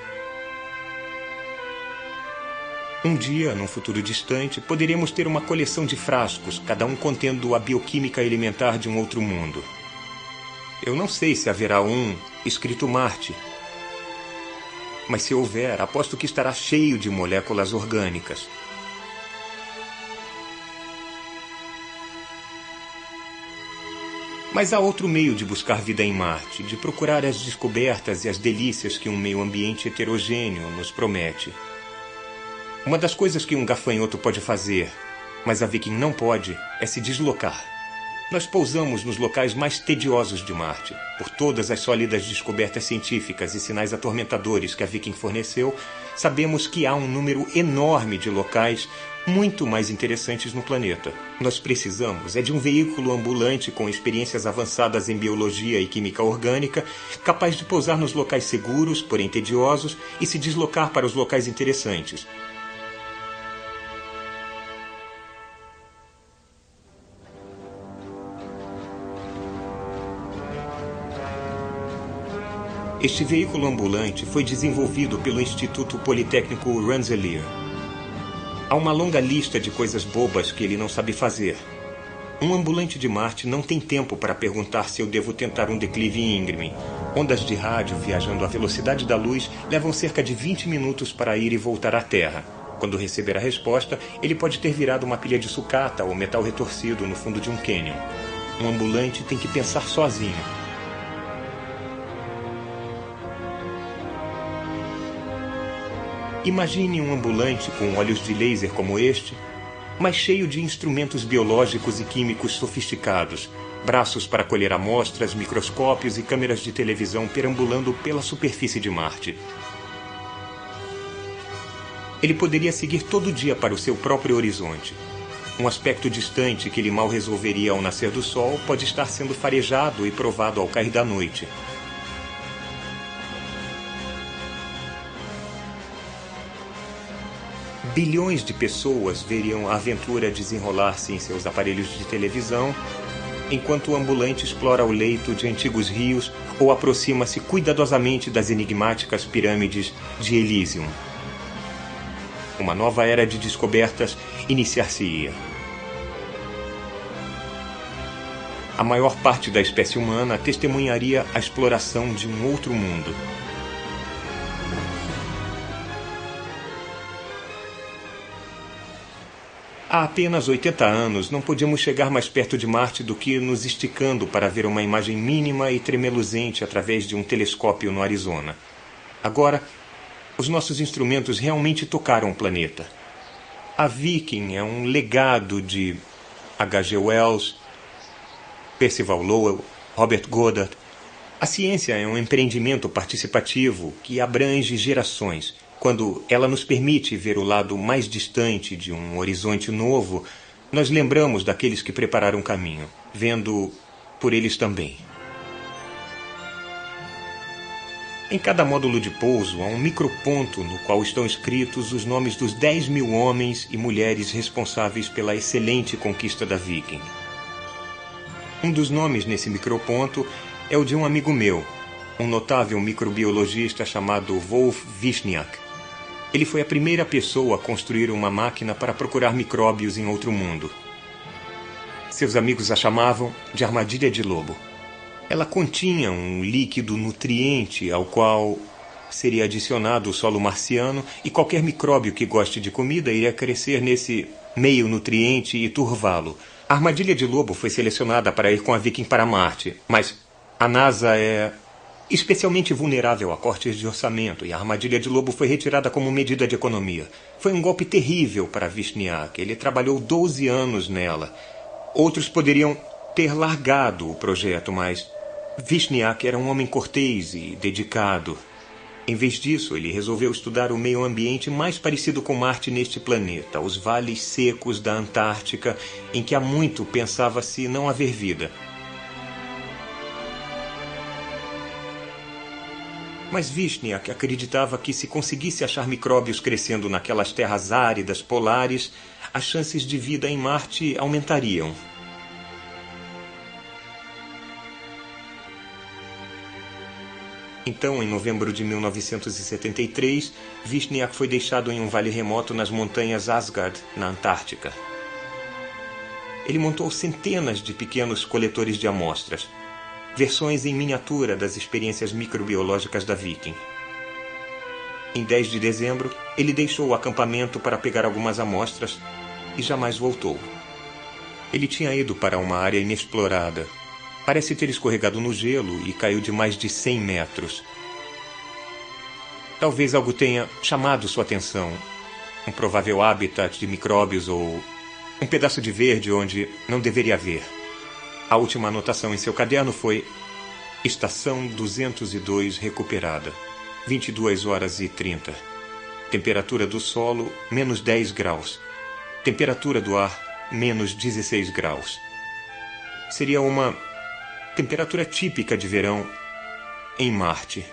B: Um dia, num futuro distante, poderemos ter uma coleção de frascos, cada um contendo a bioquímica elementar de um outro mundo. Eu não sei se haverá um escrito Marte. Mas se houver, aposto que estará cheio de moléculas orgânicas. Mas há outro meio de buscar vida em Marte, de procurar as descobertas e as delícias que um meio ambiente heterogêneo nos promete. Uma das coisas que um gafanhoto pode fazer, mas a Viking não pode, é se deslocar. Nós pousamos nos locais mais tediosos de Marte. Por todas as sólidas descobertas científicas e sinais atormentadores que a Viking forneceu, sabemos que há um número enorme de locais muito mais interessantes no planeta. Nós precisamos de um veículo ambulante com experiências avançadas em biologia e química orgânica, capaz de pousar nos locais seguros, porém tediosos, e se deslocar para os locais interessantes. Este veículo ambulante foi desenvolvido pelo Instituto Politécnico Rensselaer. Há uma longa lista de coisas bobas que ele não sabe fazer. Um ambulante de Marte não tem tempo para perguntar se eu devo tentar um declive íngreme. Ondas de rádio viajando à velocidade da luz levam cerca de 20 minutos para ir e voltar à Terra. Quando receber a resposta, ele pode ter virado uma pilha de sucata ou metal retorcido no fundo de um cânion. Um ambulante tem que pensar sozinho. Imagine um ambulante com olhos de laser como este, mas cheio de instrumentos biológicos e químicos sofisticados, braços para colher amostras, microscópios e câmeras de televisão perambulando pela superfície de Marte. Ele poderia seguir todo dia para o seu próprio horizonte. Um aspecto distante que ele mal resolveria ao nascer do sol pode estar sendo farejado e provado ao cair da noite. Bilhões de pessoas veriam a aventura desenrolar-se em seus aparelhos de televisão, enquanto o ambulante explora o leito de antigos rios ou aproxima-se cuidadosamente das enigmáticas pirâmides de Elysium. Uma nova era de descobertas iniciar-se-ia. A maior parte da espécie humana testemunharia a exploração de um outro mundo. Há apenas 80 anos, não podíamos chegar mais perto de Marte do que nos esticando para ver uma imagem mínima e tremeluzente através de um telescópio no Arizona. Agora, os nossos instrumentos realmente tocaram o planeta. A Viking é um legado de H.G. Wells, Percival Lowell, Robert Goddard. A ciência é um empreendimento participativo que abrange gerações. Quando ela nos permite ver o lado mais distante de um horizonte novo, nós lembramos daqueles que prepararam o caminho, vendo por eles também. Em cada módulo de pouso há um microponto no qual estão escritos os nomes dos 10.000 homens e mulheres responsáveis pela excelente conquista da Viking. Um dos nomes nesse microponto é o de um amigo meu, um notável microbiologista chamado Wolf Wishniak. Ele foi a primeira pessoa a construir uma máquina para procurar micróbios em outro mundo. Seus amigos a chamavam de armadilha de lobo. Ela continha um líquido nutriente ao qual seria adicionado o solo marciano e qualquer micróbio que goste de comida iria crescer nesse meio nutriente e turvá-lo. A armadilha de lobo foi selecionada para ir com a Viking para Marte, mas a NASA é especialmente vulnerável a cortes de orçamento e a armadilha de lobo foi retirada como medida de economia. Foi um golpe terrível para Vishniac. Ele trabalhou 12 anos nela. Outros poderiam ter largado o projeto, mas Vishniac era um homem cortês e dedicado. Em vez disso, ele resolveu estudar o meio ambiente mais parecido com Marte neste planeta, os vales secos da Antártica, em que há muito pensava-se não haver vida. Mas Vishniac acreditava que se conseguisse achar micróbios crescendo naquelas terras áridas polares, as chances de vida em Marte aumentariam. Então, em novembro de 1973, Vishniac foi deixado em um vale remoto nas montanhas Asgard, na Antártica. Ele montou centenas de pequenos coletores de amostras, versões em miniatura das experiências microbiológicas da Viking. Em 10 de dezembro, ele deixou o acampamento para pegar algumas amostras e jamais voltou. Ele tinha ido para uma área inexplorada. Parece ter escorregado no gelo e caiu de mais de 100 metros. Talvez algo tenha chamado sua atenção. Um provável habitat de micróbios ou um pedaço de verde onde não deveria haver. A última anotação em seu caderno foi Estação 202 recuperada. 22 horas e 30. Temperatura do solo, menos 10 graus. Temperatura do ar, menos 16 graus. Seria uma temperatura típica de verão em Marte.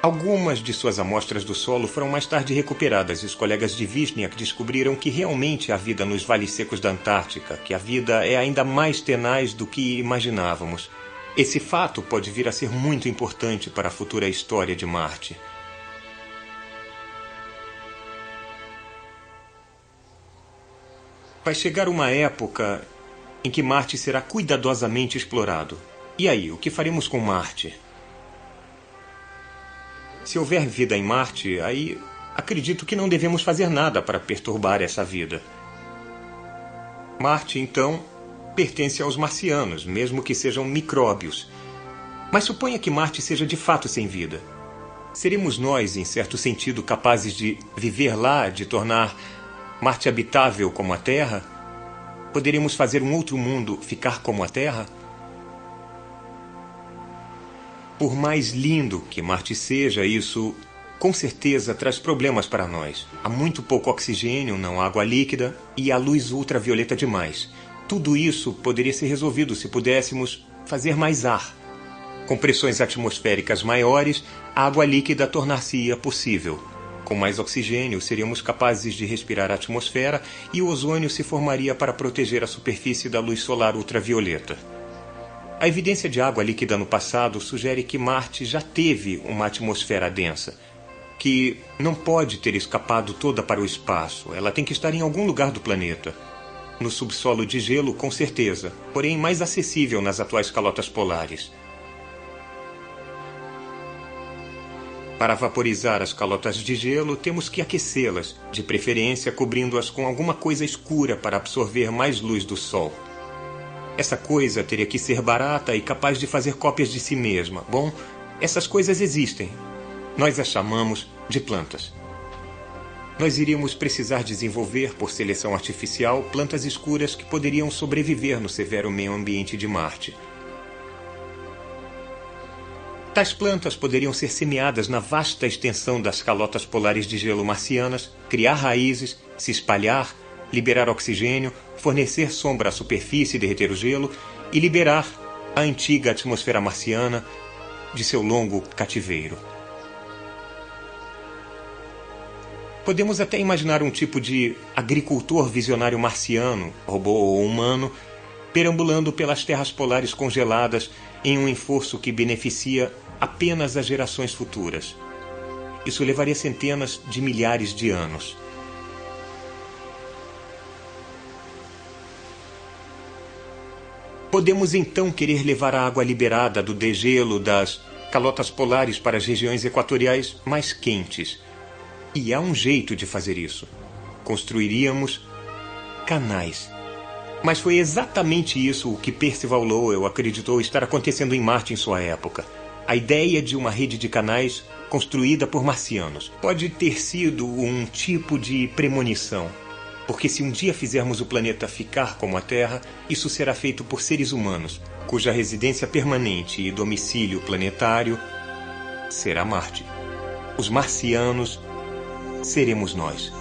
B: Algumas de suas amostras do solo foram mais tarde recuperadas e os colegas de Vishniac descobriram que realmente há vida nos vales secos da Antártica, que a vida é ainda mais tenaz do que imaginávamos. Esse fato pode vir a ser muito importante para a futura história de Marte. Vai chegar uma época em que Marte será cuidadosamente explorado. E aí, o que faremos com Marte? Se houver vida em Marte, aí acredito que não devemos fazer nada para perturbar essa vida. Marte, então, pertence aos marcianos, mesmo que sejam micróbios. Mas suponha que Marte seja de fato sem vida. Seremos nós, em certo sentido, capazes de viver lá, de tornar Marte habitável como a Terra? Poderíamos fazer um outro mundo ficar como a Terra? Por mais lindo que Marte seja, isso com certeza traz problemas para nós. Há muito pouco oxigênio, não há água líquida e há luz ultravioleta demais. Tudo isso poderia ser resolvido se pudéssemos fazer mais ar. Com pressões atmosféricas maiores, a água líquida tornar-se-ia possível. Com mais oxigênio, seríamos capazes de respirar a atmosfera e o ozônio se formaria para proteger a superfície da luz solar ultravioleta. A evidência de água líquida no passado sugere que Marte já teve uma atmosfera densa, que não pode ter escapado toda para o espaço. Ela tem que estar em algum lugar do planeta. No subsolo de gelo, com certeza, porém mais acessível nas atuais calotas polares. Para vaporizar as calotas de gelo, temos que aquecê-las, de preferência cobrindo-as com alguma coisa escura para absorver mais luz do sol. Essa coisa teria que ser barata e capaz de fazer cópias de si mesma. Bom, essas coisas existem. Nós as chamamos de plantas. Nós iríamos precisar desenvolver, por seleção artificial, plantas escuras que poderiam sobreviver no severo meio ambiente de Marte. Tais plantas poderiam ser semeadas na vasta extensão das calotas polares de gelo marcianas, criar raízes, se espalhar, liberar oxigênio, fornecer sombra à superfície, derreter o gelo e liberar a antiga atmosfera marciana de seu longo cativeiro. Podemos até imaginar um tipo de agricultor visionário marciano, robô ou humano, perambulando pelas terras polares congeladas em um esforço que beneficia apenas as gerações futuras. Isso levaria centenas de milhares de anos. Podemos então querer levar a água liberada do degelo das calotas polares para as regiões equatoriais mais quentes. E há um jeito de fazer isso. Construiríamos canais. Mas foi exatamente isso o que Percival Lowell acreditou estar acontecendo em Marte em sua época. A ideia de uma rede de canais construída por marcianos pode ter sido um tipo de premonição. Porque se um dia fizermos o planeta ficar como a Terra, isso será feito por seres humanos, cuja residência permanente e domicílio planetário será Marte. Os marcianos seremos nós.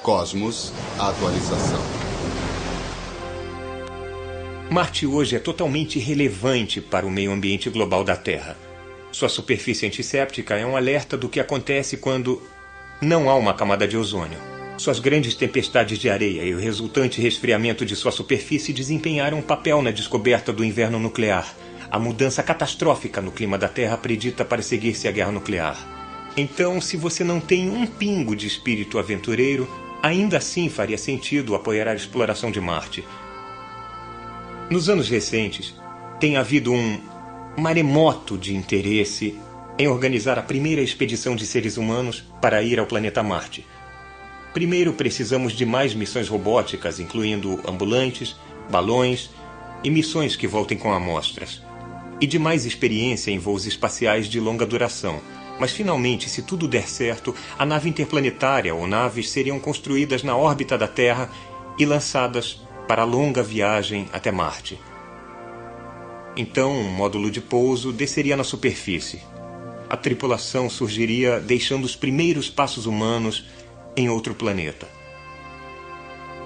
A: Cosmos Atualização.
B: Marte hoje é totalmente irrelevante para o meio ambiente global da Terra. Sua superfície antisséptica é um alerta do que acontece quando não há uma camada de ozônio. Suas grandes tempestades de areia e o resultante resfriamento de sua superfície desempenharam um papel na descoberta do inverno nuclear, a mudança catastrófica no clima da Terra predita para seguir-se a guerra nuclear. Então, se você não tem um pingo de espírito aventureiro, ainda assim faria sentido apoiar a exploração de Marte. Nos anos recentes, tem havido um maremoto de interesse em organizar a primeira expedição de seres humanos para ir ao planeta Marte. Primeiro, precisamos de mais missões robóticas, incluindo ambulantes, balões e missões que voltem com amostras. E de mais experiência em voos espaciais de longa duração. Mas, finalmente, se tudo der certo, a nave interplanetária ou naves seriam construídas na órbita da Terra e lançadas para a longa viagem até Marte. Então, um módulo de pouso desceria na superfície. A tripulação surgiria deixando os primeiros passos humanos em outro planeta.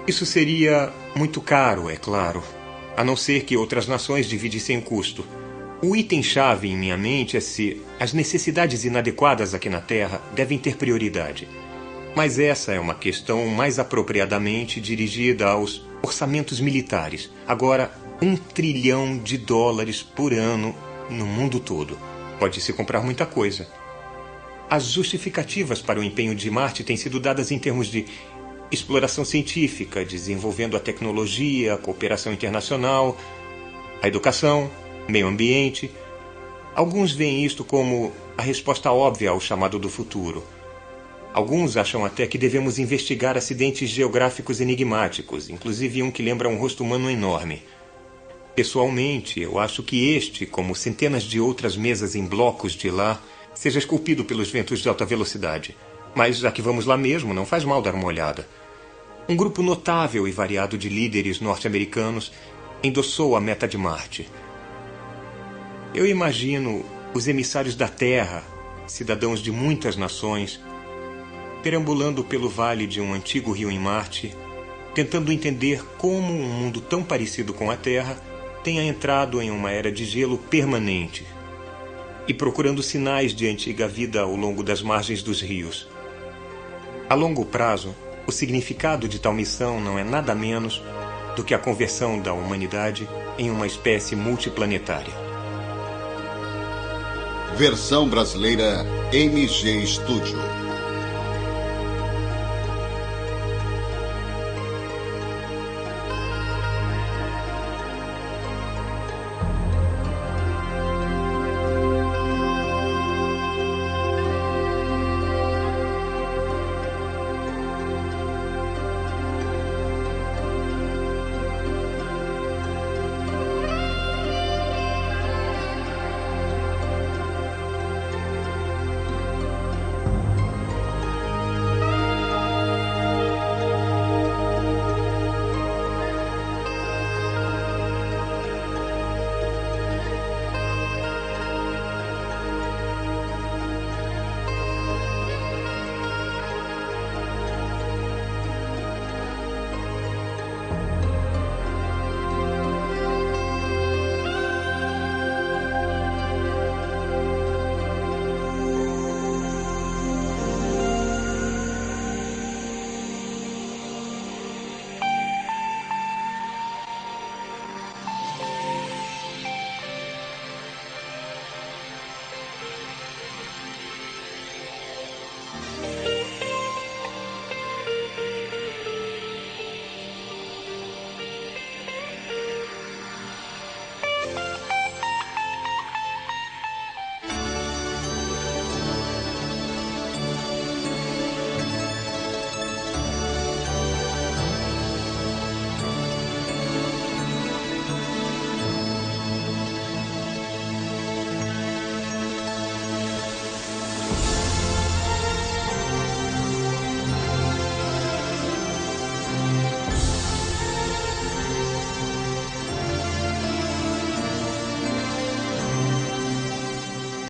B: Isso seria muito caro, é claro, a não ser que outras nações dividissem o custo. O item-chave em minha mente é se as necessidades inadequadas aqui na Terra devem ter prioridade. Mas essa é uma questão mais apropriadamente dirigida aos orçamentos militares. Agora, $1 trilhão por ano no mundo todo. Pode-se comprar muita coisa. As justificativas para o empenho de Marte têm sido dadas em termos de exploração científica, desenvolvendo a tecnologia, a cooperação internacional, a educação, meio ambiente. Alguns veem isto como a resposta óbvia ao chamado do futuro. Alguns acham até que devemos investigar acidentes geográficos enigmáticos, inclusive um que lembra um rosto humano enorme. Pessoalmente, eu acho que este, como centenas de outras mesas em blocos de lá, seja esculpido pelos ventos de alta velocidade. Mas já que vamos lá mesmo, não faz mal dar uma olhada. Um grupo notável e variado de líderes norte-americanos endossou a meta de Marte. Eu imagino os emissários da Terra, cidadãos de muitas nações, perambulando pelo vale de um antigo rio em Marte, tentando entender como um mundo tão parecido com a Terra tenha entrado em uma era de gelo permanente e procurando sinais de antiga vida ao longo das margens dos rios. A longo prazo, o significado de tal missão não é nada menos do que a conversão da humanidade em uma espécie multiplanetária.
A: Versão brasileira MG Studio.